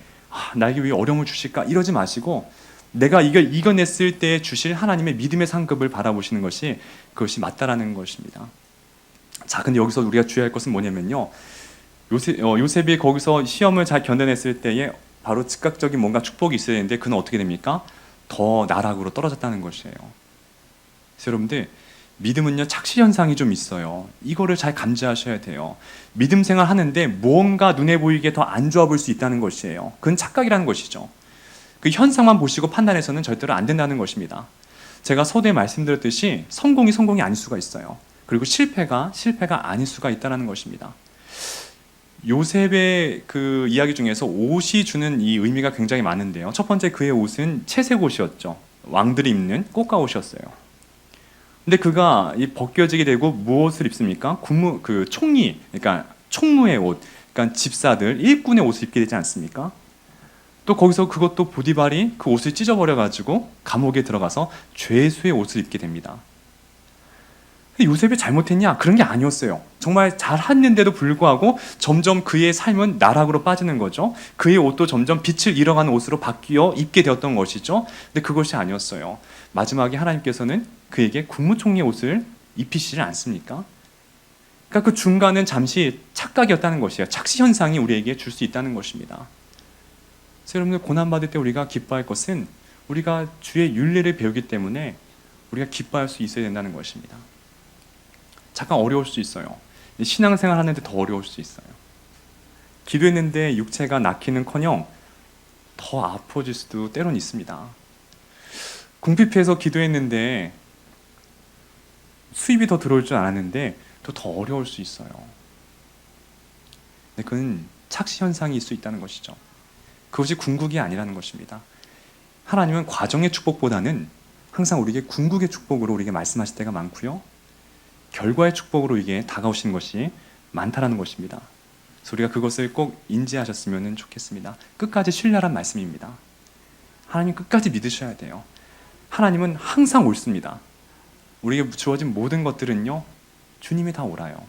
나에게 왜 어려움을 주실까 이러지 마시고 내가 이걸 이겨냈을 때 주실 하나님의 믿음의 상급을 바라보시는 것이 그것이 맞다라는 것입니다. 자, 근데 여기서 우리가 주의할 것은 뭐냐면요. 요셉이 거기서 시험을 잘 견뎌냈을 때에 바로 즉각적인 뭔가 축복이 있어야 되는데 그는 어떻게 됩니까? 더 나락으로 떨어졌다는 것이에요. 그래서 여러분들 믿음은요 착시 현상이 좀 있어요. 이거를 잘 감지하셔야 돼요. 믿음 생활 하는데 무언가 눈에 보이게 더 안 좋아 보일 수 있다는 것이에요. 그건 착각이라는 것이죠. 그 현상만 보시고 판단해서는 절대로 안 된다는 것입니다. 제가 서두에 말씀드렸듯이 성공이 아닐 수가 있어요. 그리고 실패가 아닐 수가 있다는 것입니다. 요셉의 그 이야기 중에서 옷이 주는 이 의미가 굉장히 많은데요. 첫 번째 그의 옷은 채색 옷이었죠. 왕들이 입는 꽃가 옷이었어요. 근데 그가 이 벗겨지게 되고 무엇을 입습니까? 총리, 그러니까 총무의 옷, 그러니까 집사들, 일꾼의 옷을 입게 되지 않습니까? 또 거기서 그것도 보디발이 그 옷을 찢어버려가지고 감옥에 들어가서 죄수의 옷을 입게 됩니다. 요셉이 잘못했냐? 그런 게 아니었어요. 정말 잘했는데도 불구하고 점점 그의 삶은 나락으로 빠지는 거죠. 그의 옷도 점점 빛을 잃어가는 옷으로 바뀌어 입게 되었던 것이죠. 근데 그것이 아니었어요. 마지막에 하나님께서는 그에게 국무총리 옷을 입히시지 않습니까? 그러니까 그 중간은 잠시 착각이었다는 것이에요. 착시 현상이 우리에게 줄 수 있다는 것입니다. 그래서 여러분들 고난받을 때 우리가 기뻐할 것은 우리가 주의 윤례를 배우기 때문에 우리가 기뻐할 수 있어야 된다는 것입니다. 잠깐 어려울 수 있어요. 신앙생활 하는데 더 어려울 수 있어요. 기도했는데 육체가 낫기는커녕 더 아파질 수도 때론 있습니다. 궁핍해서 기도했는데 수입이 더 들어올 줄 알았는데 더 어려울 수 있어요. 근데 그건 착시 현상일 수 있다는 것이죠. 그것이 궁극이 아니라는 것입니다. 하나님은 과정의 축복보다는 항상 우리에게 궁극의 축복으로 우리에게 말씀하실 때가 많고요. 결과의 축복으로 이게 다가오시는 것이 많다라는 것입니다. 그래서 우리가 그것을 꼭 인지하셨으면 좋겠습니다. 끝까지 신뢰하라는 말씀입니다. 하나님 끝까지 믿으셔야 돼요. 하나님은 항상 옳습니다. 우리에게 주어진 모든 것들은요, 주님이 다 옳아요.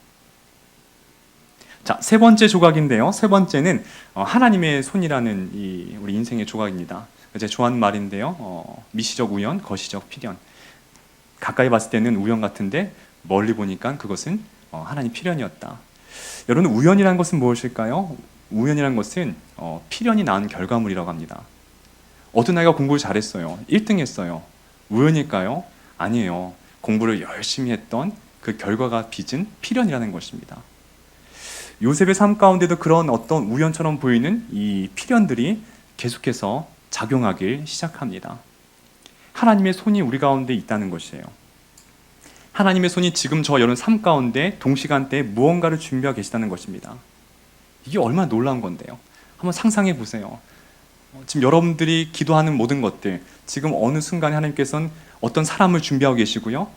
자, 세 번째 조각인데요. 세 번째는 하나님의 손이라는 이 우리 인생의 조각입니다. 이제 좋아하는 말인데요. 미시적 우연, 거시적 필연. 가까이 봤을 때는 우연 같은데 멀리 보니까 그것은 하나님 필연이었다. 여러분, 우연이라는 것은 무엇일까요? 우연이라는 것은 필연이 낳은 결과물이라고 합니다. 어떤 아이가 공부를 잘했어요. 1등 했어요. 우연일까요? 아니에요. 공부를 열심히 했던 그 결과가 빚은 필연이라는 것입니다. 요셉의 삶 가운데도 그런 어떤 우연처럼 보이는 이 필연들이 계속해서 작용하길 시작합니다. 하나님의 손이 우리 가운데 있다는 것이에요. 하나님의 손이 지금 저 여러분 삶 가운데 동시간대에 무언가를 준비하고 계시다는 것입니다. 이게 얼마나 놀라운 건데요. 한번 상상해 보세요. 지금 여러분들이 기도하는 모든 것들, 지금 어느 순간에 하나님께서는 어떤 사람을 준비하고 계시고요,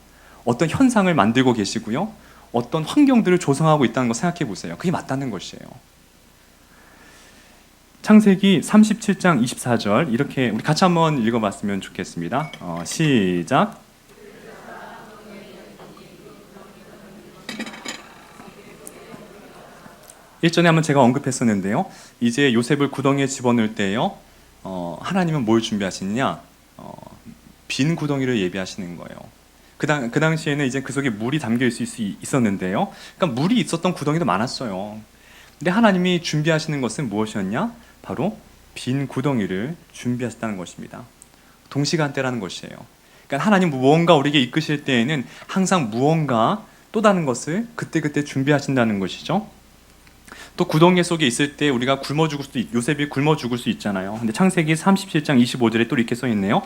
어떤 현상을 만들고 계시고요, 어떤 환경들을 조성하고 있다는 거 생각해 보세요. 그게 맞다는 것이에요. 창세기 37장 24절 이렇게 우리 같이 한번 읽어봤으면 좋겠습니다. 시작. 일전에 한번 제가 언급했었는데요. 이제 요셉을 구덩이에 집어넣을 때요, 하나님은 뭘 준비하시느냐? 빈 구덩이를 예비하시는 거예요. 그 당시에는 이제 그 속에 물이 담겨 있을 수 있었는데요. 그러니까 물이 있었던 구덩이도 많았어요. 근데 하나님이 준비하시는 것은 무엇이었냐? 바로 빈 구덩이를 준비하셨다는 것입니다. 동시간대라는 것이에요. 그러니까 하나님 무언가 우리에게 이끄실 때에는 항상 무언가 또 다른 것을 그때그때 준비하신다는 것이죠. 또 구덩이 속에 있을 때 우리가 요셉이 굶어 죽을 수 있잖아요. 근데 창세기 37장 25절에 또 이렇게 써 있네요.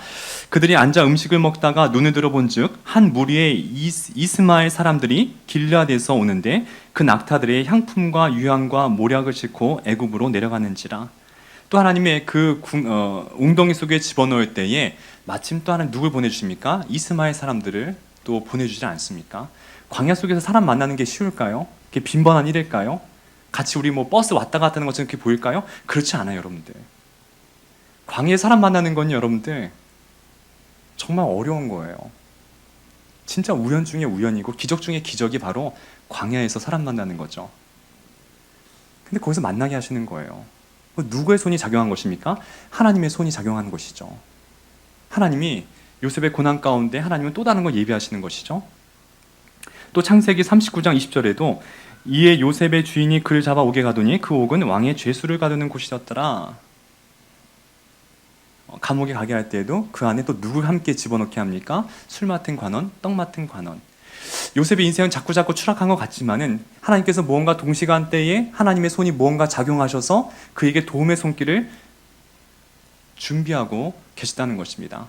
그들이 앉아 음식을 먹다가 눈을 들어본즉 한 무리의 이스마엘 사람들이 길르앗에서 오는데 그 낙타들의 향품과 유향과 모략을 싣고 애굽으로 내려가는지라. 또 하나님의 그 웅덩이 속에 집어넣을 때에 마침 또 하나님 누굴 보내주십니까? 이스마엘 사람들을 또 보내주지 않습니까? 광야 속에서 사람 만나는 게 쉬울까요? 그게 빈번한 일일까요? 같이 우리 버스 왔다 갔다 하는 것처럼 그렇게 보일까요? 그렇지 않아요, 여러분들. 광야에 사람 만나는 건 여러분들 정말 어려운 거예요. 진짜 우연 중에 우연이고 기적 중에 기적이 바로 광야에서 사람 만나는 거죠. 근데 거기서 만나게 하시는 거예요. 누구의 손이 작용한 것입니까? 하나님의 손이 작용한 것이죠. 하나님이 요셉의 고난 가운데 하나님은 또 다른 걸 예비하시는 것이죠. 또 창세기 39장 20절에도 이에 요셉의 주인이 그를 잡아 옥에 가두니 그 옥은 왕의 죄수를 가두는 곳이었더라. 감옥에 가게 할 때에도 그 안에 또 누굴 함께 집어넣게 합니까? 술 맡은 관원, 떡 맡은 관원. 요셉의 인생은 자꾸자꾸 추락한 것 같지만은 하나님께서 무언가 동시간대에 하나님의 손이 무언가 작용하셔서 그에게 도움의 손길을 준비하고 계시다는 것입니다.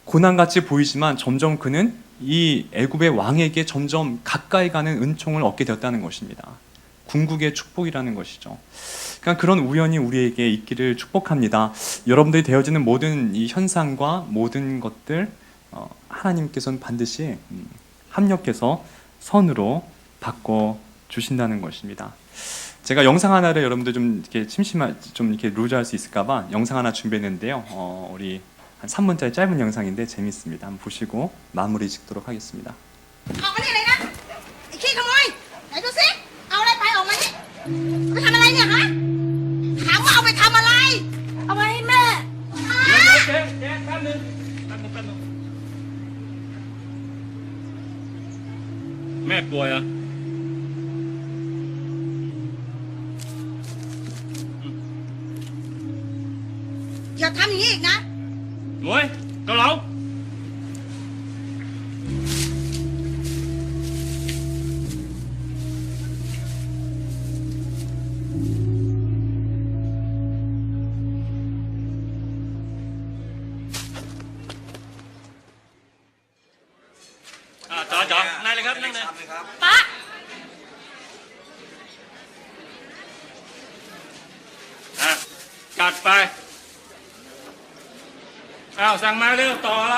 고난같이 보이지만 점점 그는 이 애굽의 왕에게 점점 가까이 가는 은총을 얻게 되었다는 것입니다. 궁극의 축복이라는 것이죠. 그러니까 그런 우연이 우리에게 있기를 축복합니다. 여러분들이 되어지는 모든 이 현상과 모든 것들 하나님께서는 반드시 합력해서 선으로 바꿔 주신다는 것입니다. 제가 영상 하나를 여러분들 좀 이렇게 좀 이렇게 루즈할 수 있을까봐 영상 하나 준비했는데요. 우리 한 3분짜리 짧은 영상인데 재밌습니다. 한번 보시고 마무리 짓도록 하겠습니다. ออกมานี่เลยนะไอ้ขี้ขโมยไหนดูสิเอาอะไรไปออกมานี่ไปทำอะไรเนี่ยฮะถามว่าเอาไปทำอะไรเอาไปให้แม่ฮะ เจ๊แป๊บนึงแม่ป่วยอ่ะ อย่าทำอย่างนี้อีกนะ หน่วยเกาเหลา ปะ อ่ะจัดไปอ้าวสั่งมาเร็วต่ออะไร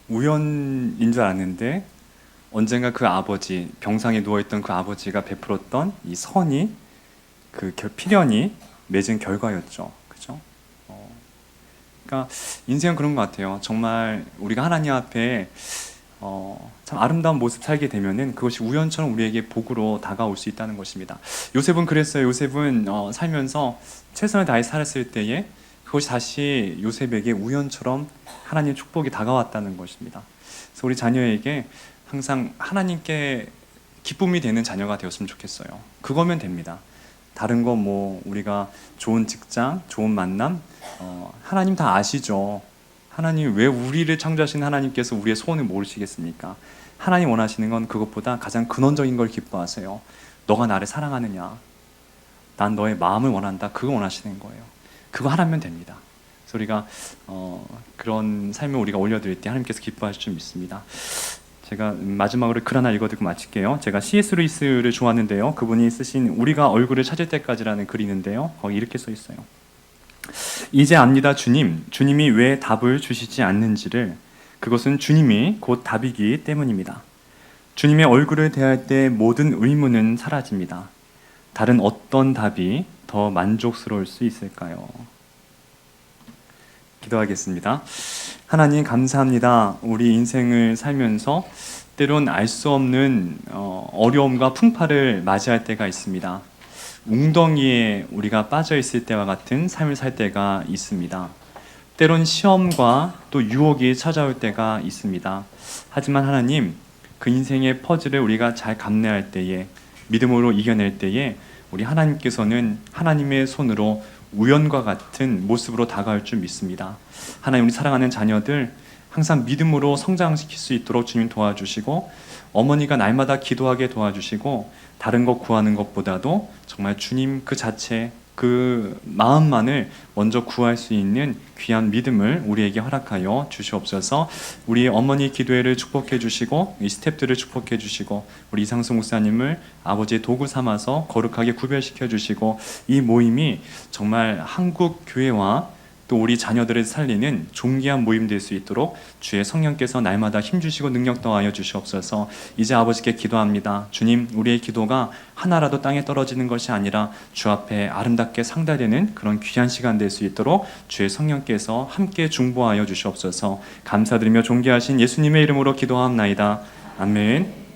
우연인 줄 아는데 언젠가 그 아버지, 병상에 누워있던 그 아버지가 베풀었던 이 선이 필연이 맺은 결과였죠. 그죠? 그러니까 인생은 그런 것 같아요. 정말 우리가 하나님 앞에 참 아름다운 모습 살게 되면은 그것이 우연처럼 우리에게 복으로 다가올 수 있다는 것입니다. 요셉은 그랬어요. 요셉은 살면서 최선을 다해 살았을 때에 그것이 다시 요셉에게 우연처럼 하나님의 축복이 다가왔다는 것입니다. 그래서 우리 자녀에게 항상 하나님께 기쁨이 되는 자녀가 되었으면 좋겠어요. 그거면 됩니다. 다른 거 뭐 우리가 좋은 직장, 좋은 만남, 하나님 다 아시죠. 하나님 왜 우리를 창조하신 하나님께서 우리의 소원을 모르시겠습니까? 하나님 원하시는 건 그것보다 가장 근원적인 걸 기뻐하세요. 너가 나를 사랑하느냐? 난 너의 마음을 원한다. 그거 원하시는 거예요. 그거 하나면 됩니다. 그래서 우리가 그런 삶을 우리가 올려드릴 때 하나님께서 기뻐하실 줄 믿습니다. 제가 마지막으로 글 하나 읽어드리고 마칠게요. 제가 C.S. 루이스를 좋아하는데요. 그분이 쓰신 우리가 얼굴을 찾을 때까지라는 글이 있는데요. 거기 이렇게 써 있어요. 이제 압니다 주님. 주님이 왜 답을 주시지 않는지를. 그것은 주님이 곧 답이기 때문입니다. 주님의 얼굴을 대할 때 모든 의문은 사라집니다. 다른 어떤 답이 더 만족스러울 수 있을까요? 기도하겠습니다. 하나님 감사합니다. 우리 인생을 살면서 때론 알 수 없는 어려움과 풍파를 맞이할 때가 있습니다. 웅덩이에 우리가 빠져 있을 때와 같은 삶을 살 때가 있습니다. 때론 시험과 또 유혹이 찾아올 때가 있습니다. 하지만 하나님, 그 인생의 퍼즐을 우리가 잘 감내할 때에, 믿음으로 이겨낼 때에 우리 하나님께서는 하나님의 손으로 우연과 같은 모습으로 다가올 줄 믿습니다. 하나님, 우리 사랑하는 자녀들 항상 믿음으로 성장시킬 수 있도록 주님 도와주시고, 어머니가 날마다 기도하게 도와주시고, 다른 것 구하는 것보다도 정말 주님 그 자체, 그 마음만을 먼저 구할 수 있는 귀한 믿음을 우리에게 허락하여 주시옵소서. 우리 어머니 기도회를 축복해 주시고, 이 스태프들을 축복해 주시고, 우리 이상수 목사님을 아버지의 도구 삼아서 거룩하게 구별시켜 주시고, 이 모임이 정말 한국 교회와 또 우리 자녀들을 살리는 존귀한 모임 될 수 있도록 주의 성령께서 날마다 힘주시고 능력 더하여 주시옵소서. 이제 아버지께 기도합니다. 주님, 우리의 기도가 하나라도 땅에 떨어지는 것이 아니라 주 앞에 아름답게 상달되는 그런 귀한 시간 될 수 있도록 주의 성령께서 함께 중보하여 주시옵소서. 감사드리며 존귀하신 예수님의 이름으로 기도하옵나이다. 아멘.